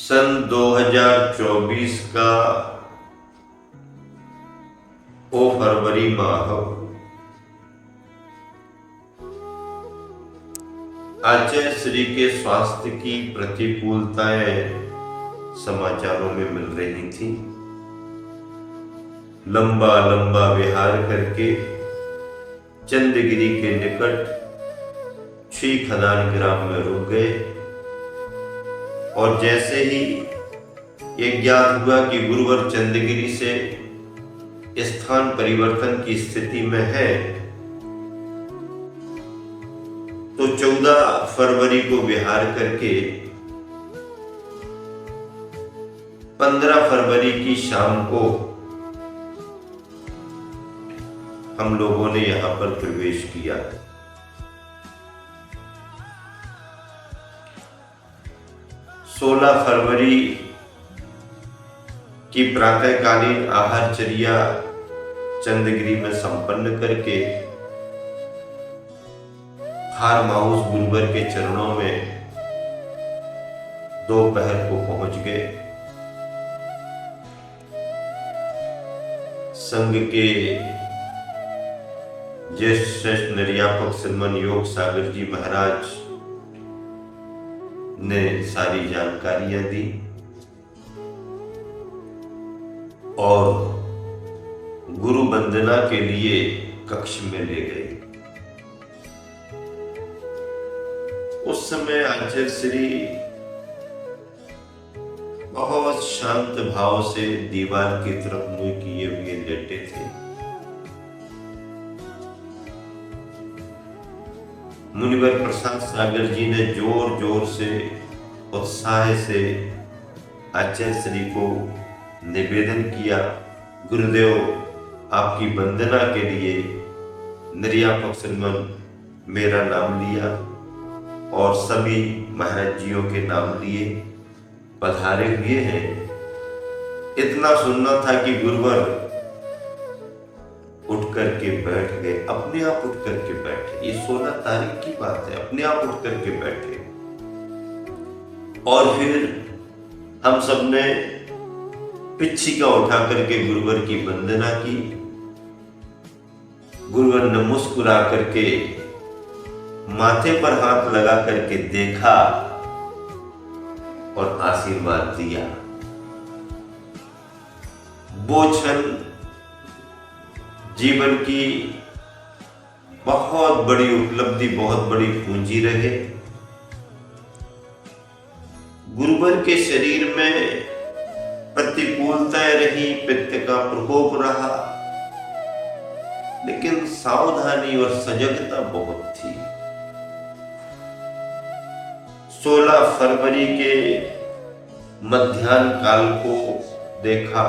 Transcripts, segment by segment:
सन 2024 का वो फरवरी माह आचार्य श्री के स्वास्थ्य की प्रतिकूलताएं समाचारों में मिल रही थी। लंबा लंबा विहार करके चंदगिरी के निकट श्री खदान ग्राम में रुक गए और जैसे ही ये ज्ञात हुआ कि गुरुवर चंदगिरी से स्थान परिवर्तन की स्थिति में है, तो 14 फरवरी को विहार करके 15 फरवरी की शाम को हम लोगों ने यहां पर प्रवेश किया। सोलह फरवरी की प्रातःकालीन आहारचर्या चंदगिरी में संपन्न करके फार्म हाउस गुरुवर के चरणों में दोपहर को पहुंच गए। संघ के ज्येष्ठ श्रेष्ठ निर्यापक श्रीमन योग सागर जी महाराज ने सारी जानकारियां दी और गुरु वंदना के लिए कक्ष में ले गए। उस समय आचार्य श्री बहुत शांत भाव से दीवार की तरफ मुंह किए हुए लेटे थे। मुनिवर प्रसाद सागर जी ने जोर जोर से उत्साह से आचार्य श्री को निवेदन किया, गुरुदेव आपकी वंदना के लिए निर्यापक श्रीमन मेरा नाम लिया और सभी महाराज जियों के नाम लिए पधारे हुए हैं। इतना सुनना था कि गुरुवर उठ करके बैठ गए, अपने आप उठ करके बैठे। ये 16 तारीख की बात है, अपने आप उठ करके बैठे और फिर हम सबने पिच्छिका उठा करके गुरुवर की वंदना की। गुरुवर ने मुस्कुरा करके माथे पर हाथ लगा करके देखा और आशीर्वाद दिया। वो क्षण जीवन की बहुत बड़ी उपलब्धि, बहुत बड़ी पूंजी रहे। गुरुवर के शरीर में प्रतिकूलताएं रही, पित्त का प्रकोप रहा, लेकिन सावधानी और सजगता बहुत थी। 16 फरवरी के मध्याह्न काल को देखा,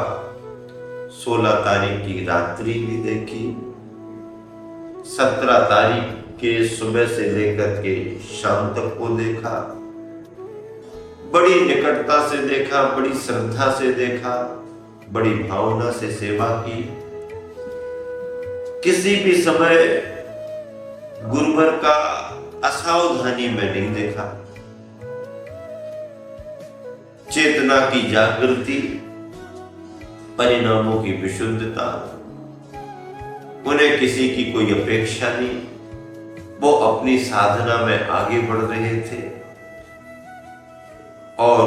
16 तारीख की रात्रि भी देखी, 17 तारीख के सुबह से लेकर के शाम तक को देखा। बड़ी निकटता से देखा, बड़ी श्रद्धा से देखा, बड़ी भावना से सेवा की। किसी भी समय गुरुवर का असावधानी में नहीं देखा। चेतना की जागृति, परिणामों की विशुद्धता, उन्हें किसी की कोई अपेक्षा नहीं, वो अपनी साधना में आगे बढ़ रहे थे और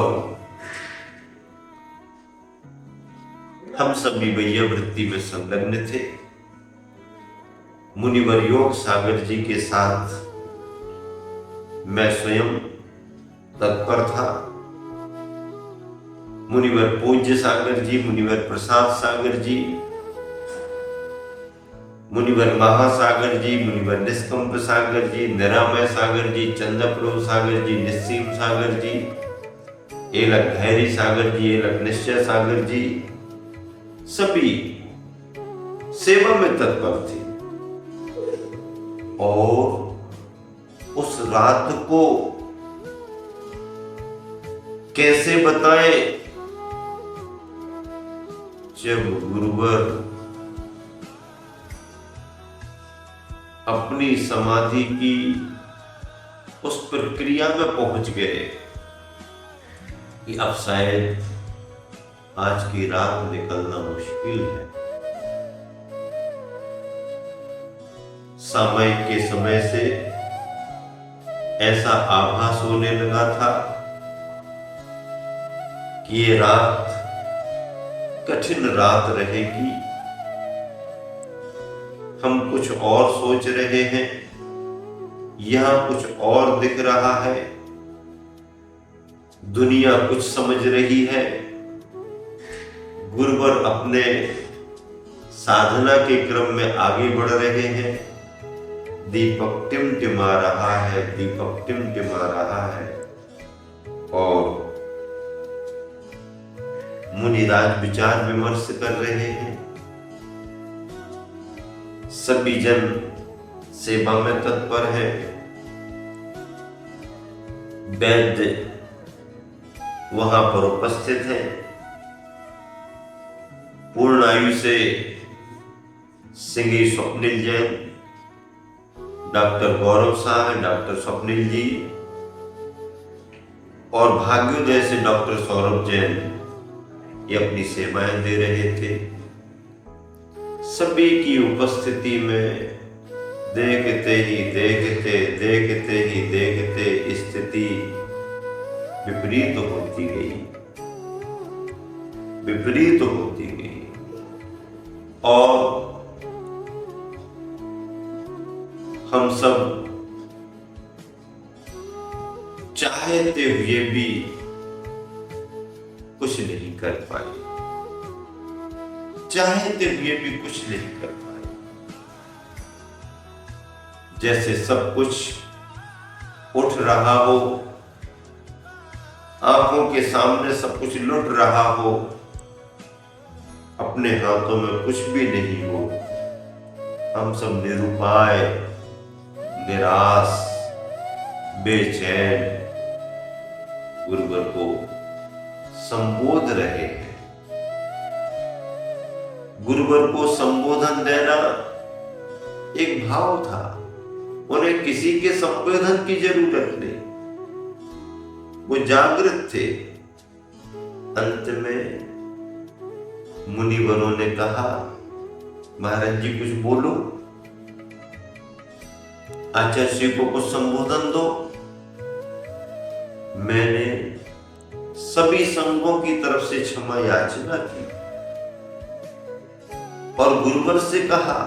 हम सभी भैया वृत्ति में संलग्न थे। मुनिवर योग सागर जी के साथ मैं स्वयं तत्पर था। मुनिवर पूज्य सागर जी, मुनिवर प्रसाद सागर जी, मुनिवर महासागर जी, मुनिवर निष्कंप सागर जी, निरामय सागर जी, चंद्रप्रभु सागर जी, निस्सीम सागर जी, एलक धैर्य सागर जी, एलक निश्चय सागर जी, सभी सेवा में तत्पर थे। और उस रात को कैसे बताएं, जब गुरुवर अपनी समाधि की उस प्रक्रिया में पहुंच गए कि अब शायद आज की रात निकलना मुश्किल है। सामयिक के समय से ऐसा आभास होने लगा था कि ये रात कठिन रात रहेगी। हम कुछ और सोच रहे हैं, यहां कुछ और दिख रहा है, दुनिया कुछ समझ रही है। गुरुवर अपने साधना के क्रम में आगे बढ़ रहे हैं। दीपक टिमटिमा रहा है, दीपक टिमटिमा रहा है और मुनिराज विचार विमर्श कर रहे हैं। सभी जन सेवा में तत्पर है। वैद्य वहां पर उपस्थित है। पूर्ण आयु से सिंगी स्वप्निल जैन, डॉक्टर गौरव साहब, डॉक्टर स्वप्निल जी और भाग्योदय से डॉक्टर सौरभ जैन ये अपनी सेवाएं दे रहे थे। सभी की उपस्थिति में देखते ही देखते स्थिति विपरीत होती गई और हम सब चाहते हुए भी कुछ नहीं कर पाए, जैसे सब कुछ उठ रहा हो, आंखों के सामने सब कुछ लुट रहा हो, अपने हाथों में कुछ भी नहीं हो। हम सब निरुपाय, निराश, बेचैन गुरुवर को संबोध रहे हैं। गुरुवर को संबोधन देना एक भाव था, उन्हें किसी के संबोधन की जरूरत नहीं, वो जागृत थे। अंत में मुनिवरों ने कहा, महाराज जी कुछ बोलो, आचार्य जी को कुछ संबोधन दो। मैंने सभी संघों की तरफ से क्षमा याचना की और गुरुवर से कहा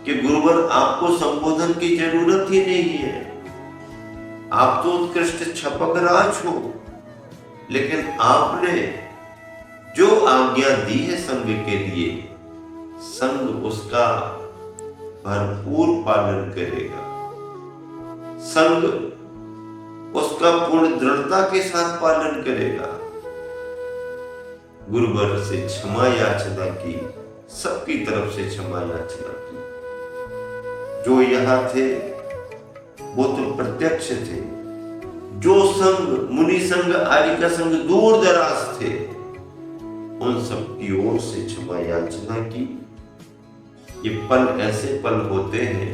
कि गुरुवर आपको संबोधन की जरूरत ही नहीं है, आप तो उत्कृष्ट छपक राज हो, लेकिन आपने जो आज्ञा दी है संघ के लिए, संघ उसका भरपूर पालन करेगा, संघ उसका पूर्ण दृढ़ता के साथ पालन करेगा। गुरुवर से क्षमा याचना की, सबकी तरफ से क्षमा याचना की। जो यहाँ थे वो तो प्रत्यक्ष थे, जो संघ मुनि संघ आर्य संघ दूर दराज थे, उन सब की ओर से क्षमा याचना की। ये पल ऐसे पल होते हैं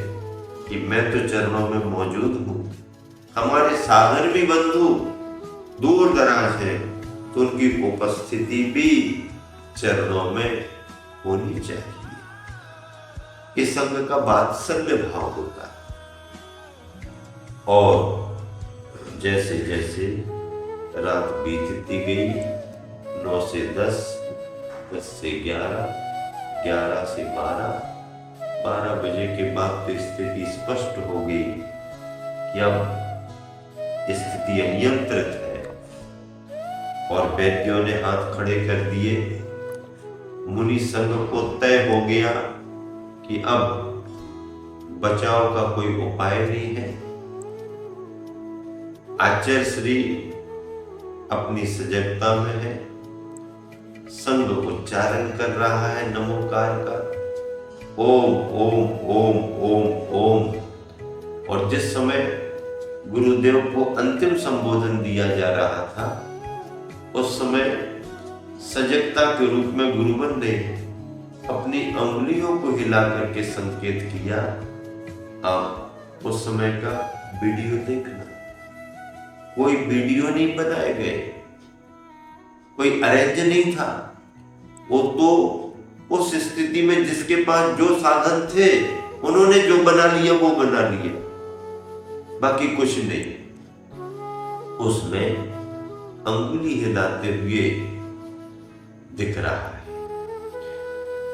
कि मैं तो चरणों में मौजूद हूं, हमारे सागर भी बंधु दूर दराज है, तो उनकी उपस्थिति भी चरणों में होनी चाहिए। इस संघ का वात्सल्य भाव होता है। और जैसे जैसे रात बीतती गई, 9 से 10, 10 से 11, 11 से 12, 12 बजे के बाद तो स्थिति स्पष्ट हो गई कि अब स्थिति अनियंत्रित है और वैद्यों ने हाथ खड़े कर दिए। मुनि संघ को तय हो गया कि अब बचाव का कोई उपाय नहीं है। आचार्य श्री अपनी सजगता में है, संघ उच्चारण कर रहा है नमोकार का, ओम ओम ओम ओम ओम। और जिस समय गुरुदेव को अंतिम संबोधन दिया जा रहा था, उस समय सजगता के रूप में गुरुवर ने अपनी अंगुलियों को हिला करके संकेत किया, आप उस समय का वीडियो देखना। कोई वीडियो नहीं बनाए गए, कोई अरेंज नहीं था। वो तो उस स्थिति में जिसके पास जो साधन थे उन्होंने जो बना लिया वो बना लिया, बाकी कुछ नहीं। उसमें अंगुली हिलाते हुए दिख रहा है।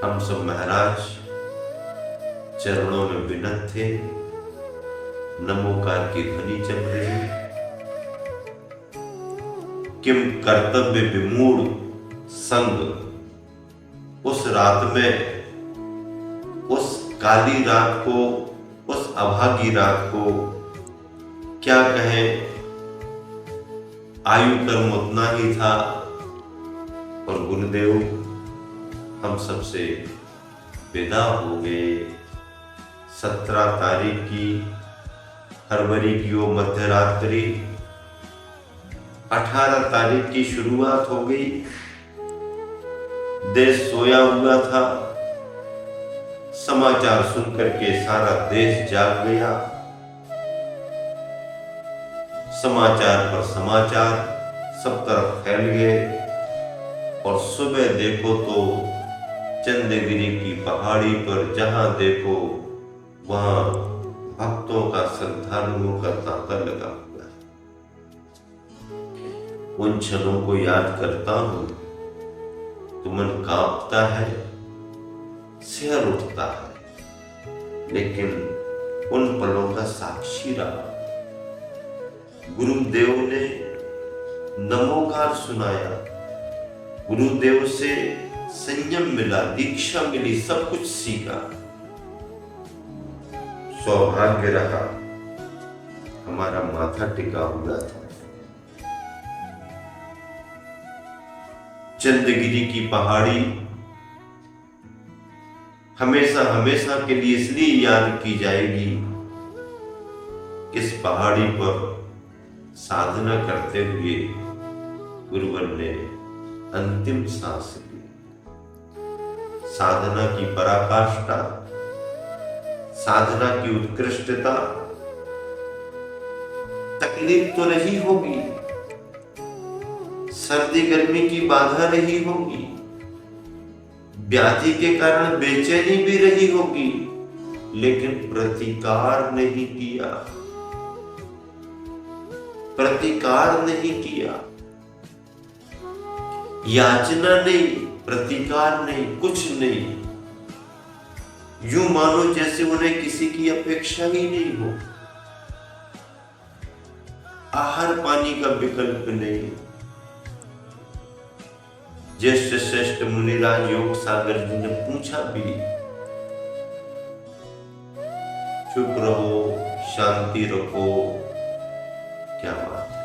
हम सब महाराज चरणों में विनत थे। नमोकार की ध्वनि चल रही। किम कर्तव्य विमूढ़ संग। उस रात में, उस काली रात को, उस अभागी रात को क्या कहें, आयु कर्म उतना ही था। और गुरुदेव हम सबसे विदा हो गए। 17 तारीख की फरवरी की वो मध्य रात्रि, 18 तारीख की शुरुआत हो गई। देश सोया हुआ था। समाचार सुनकर के सारा देश जाग गया। समाचार पर समाचार सब तरफ फैल गए। और सुबह देखो तो चंद्रगिरी की पहाड़ी पर जहां देखो वहां भक्तों का, श्रद्धालुओं का तांता लगा हुआ है। उन क्षणों को याद करता हूं तो मन कांपता है, सिर उठता है। लेकिन उन पलों का साक्षी रहा। गुरुदेव ने नमोकार सुनाया। गुरुदेव से संयम मिला, दीक्षा मिली, सब कुछ सीखा। सौभाग्य रहा हमारा माथा टिका हुआ था। चंद्रगिरी की पहाड़ी हमेशा हमेशा के लिए इसलिए याद की जाएगी। इस पहाड़ी पर साधना करते हुए गुरुवर ने अंतिम सांस ली। साधना की पराकाष्ठा, साधना की उत्कृष्टता। तकलीफ तो रही होगी, सर्दी गर्मी की बाधा रही होगी, व्याधि के कारण बेचैनी भी रही होगी, लेकिन प्रतिकार नहीं किया। प्रतिकार नहीं किया, याचना नहीं, प्रतिकार नहीं, कुछ नहीं। यूं मानो जैसे उन्हें किसी की अपेक्षा ही नहीं हो। आहार पानी का विकल्प नहीं। ज्येष्ठ श्रेष्ठ मुनिराज योग सागर जी ने पूछा भी, चुप रहो, शांति रखो, क्या बात है।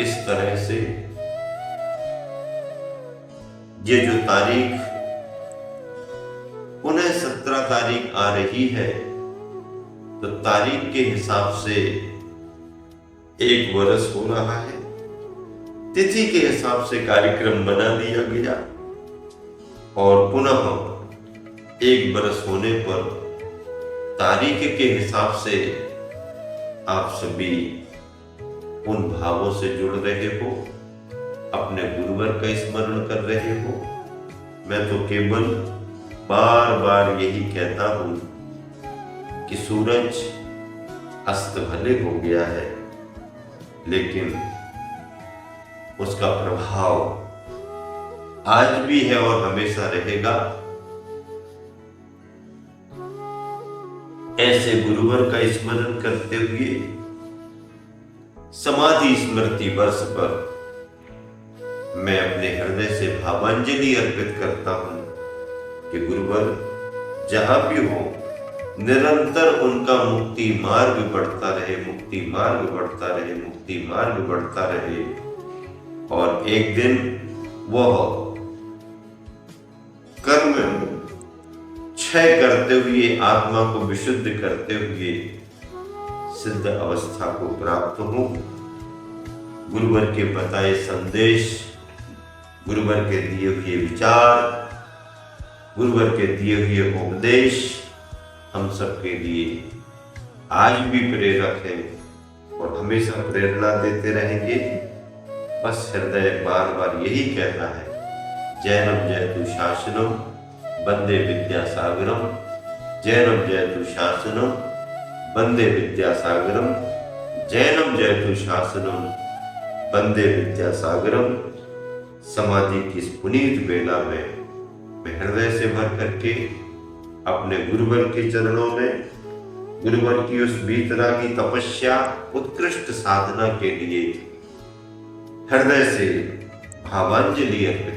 इस तरह से ये जो तारीख पुनः 17 तारीख आ रही है, तो तारीख के हिसाब से 1 वर्ष हो रहा है। तिथि के हिसाब से कार्यक्रम बना दिया गया और पुनः 1 वर्ष होने पर तारीख के हिसाब से आप सभी उन भावों से जुड़ रहे हो, अपने गुरुवर का स्मरण कर रहे हो। मैं तो केवल बार बार यही कहता हूं कि सूरज अस्त भले हो गया है, लेकिन उसका प्रभाव आज भी है और हमेशा रहेगा। ऐसे गुरुवर का स्मरण करते हुए समाधि स्मृति वर्ष पर मैं अपने हृदय से भावांजलि अर्पित करता हूं कि गुरुवर जहां भी हो, निरंतर उनका मुक्ति मार्ग बढ़ता रहे, मुक्ति मार्ग बढ़ता रहे, मुक्ति मार्ग बढ़ता रहे। और एक दिन वह कर्म क्षय करते हुए, आत्मा को विशुद्ध करते हुए सिद्ध अवस्था को प्राप्त हो। गुरुवर के बताए संदेश, गुरुवर के दिए हुए विचार, गुरुवर के दिए हुए उपदेश हम सबके लिए आज भी प्रेरक है और हमेशा प्रेरणा देते रहेंगे। बस हृदय बार बार यही कहता है, जैनम जयतु शासनम वंदे विद्यासागरम, जैनम जयतु शासनम वंदे विद्यासागरम, जैनम जयतु शासनम वंदे विद्यासागरम। समाधि की इस पुनीत बेला में मैं हृदय से भर करके अपने गुरुवर के चरणों में, गुरुवर की उस बीतरा की तपस्या, उत्कृष्ट साधना के लिए हृदय से भावांजलि अर्पित